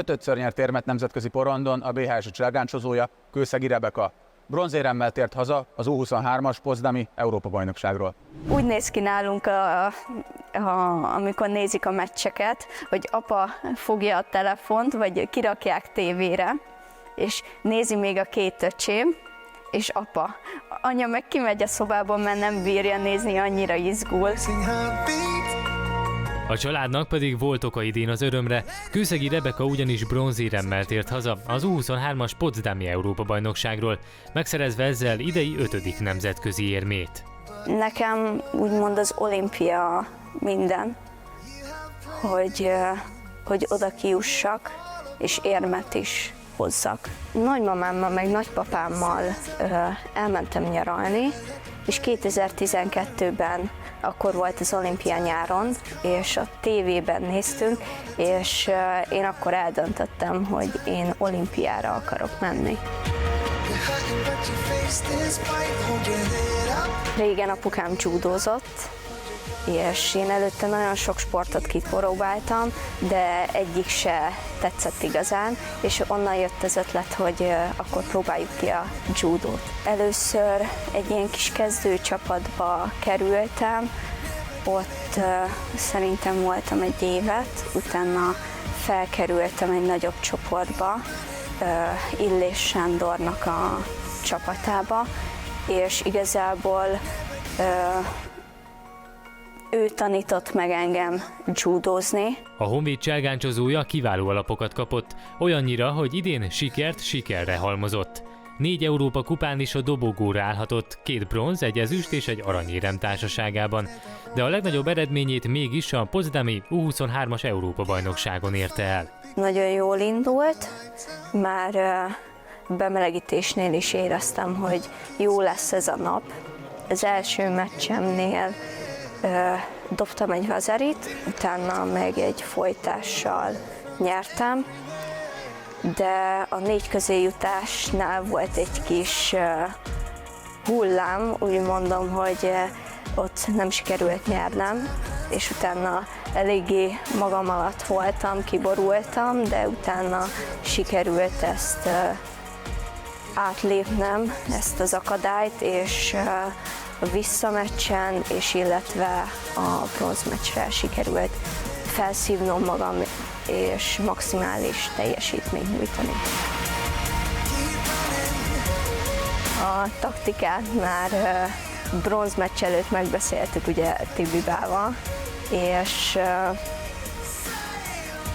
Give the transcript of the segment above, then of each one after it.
5-ször nyert érmet nemzetközi porondon a BHS cselgáncsozója, Kőszegi Rebeka. Bronzéremmel tért haza az U23-as potsdami Európa-bajnokságról. Úgy néz ki nálunk, amikor nézik a meccseket, hogy apa fogja a telefont, vagy kirakják tévére, és nézi még a két öcsém, és apa. Anya meg kimegy a szobában, mert nem bírja nézni, annyira izgul. A családnak pedig volt oka idén az örömre, Kőszegi Rebeka ugyanis bronzéremmel tért haza az U23-as potsdami Európa-bajnokságról, megszerezve ezzel idei 5. nemzetközi érmét. Nekem úgymond az olimpia minden, hogy oda kijussak, és érmet is hozzak. Nagymamámmal meg nagypapámmal elmentem nyaralni, és 2012-ben akkor volt az olimpia nyáron, és a tévében néztünk, és én akkor eldöntöttem, hogy én olimpiára akarok menni. Régen apukám judózott, és én előtte nagyon sok sportot kipróbáltam, de egyik se tetszett igazán, és onnan jött az ötlet, hogy akkor próbáljuk ki a judót. Először egy ilyen kis kezdőcsapatba kerültem, ott szerintem voltam egy évet, utána felkerültem egy nagyobb csoportba, Illés Sándornak a csapatába, és igazából ő tanított meg engem judózni. A Honvéd cselgáncsozója kiváló alapokat kapott, olyannyira, hogy idén sikert sikerre halmozott. 4 Európa kupán is a dobogóra állhatott, 2 bronz, 1 ezüst és 1 aranyérem társaságában, de a legnagyobb eredményét mégis a potsdami U23-as Európa-bajnokságon érte el. Nagyon jól indult, már bemelegítésnél is éreztem, hogy jó lesz ez a nap. Az első meccsemnél dobtam egy vazarit, utána meg egy folytással nyertem, de a 4 közéjutásnál volt egy kis hullám, úgy mondom, hogy ott nem sikerült nyernem, és utána eléggé magam alatt voltam, kiborultam, de utána sikerült ezt átlépnem, ezt az akadályt, és a visszameccsen, és illetve a bronzmeccsre sikerült felszívnom magam, és maximális teljesítményt nyújtani. A taktikát már bronzmeccs előtt megbeszéltük ugye Tibibával, és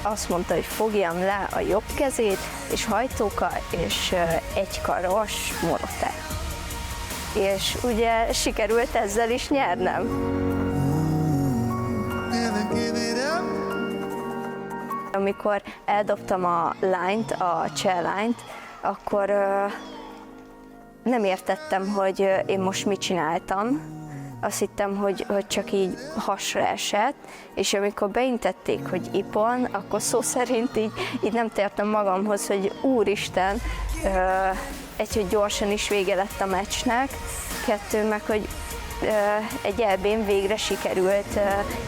azt mondta, hogy fogjam le a jobb kezét, és hajtóka, és egykaros morote. És ugye sikerült ezzel is nyernem. Amikor eldobtam a lányt, a cseh lányt, akkor nem értettem, hogy én most mit csináltam. Azt hittem, hogy csak így hasra esett, és amikor beintették, hogy ipon, akkor szó szerint így nem tértem magamhoz, hogy úristen, hogy gyorsan is vége lett a meccsnek, 2 meg, hogy egy EB-n végre sikerült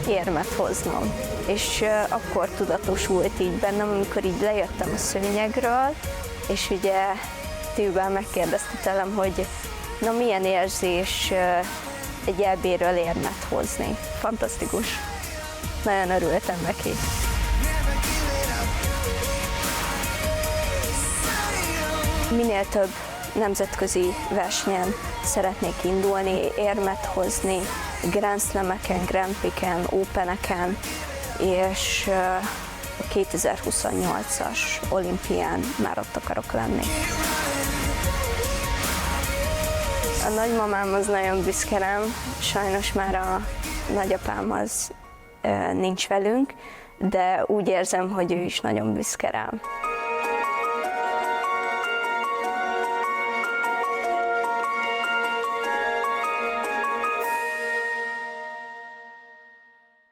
érmet hoznom. És akkor tudatosult így bennem, amikor így lejöttem a szőnyegről, és ugye Tibibel megkérdezte tőlem, hogy na milyen érzés egy EB-ről érmet hozni. Fantasztikus. Nagyon örültem neki. Minél több nemzetközi versenyen szeretnék indulni, érmet hozni, Grand Slameken, Grand Prix-en, Openeken, és a 2028-as olimpián már ott akarok lenni. A nagymamám az nagyon büszke rám, sajnos már a nagyapám az nincs velünk, de úgy érzem, hogy ő is nagyon büszke rám.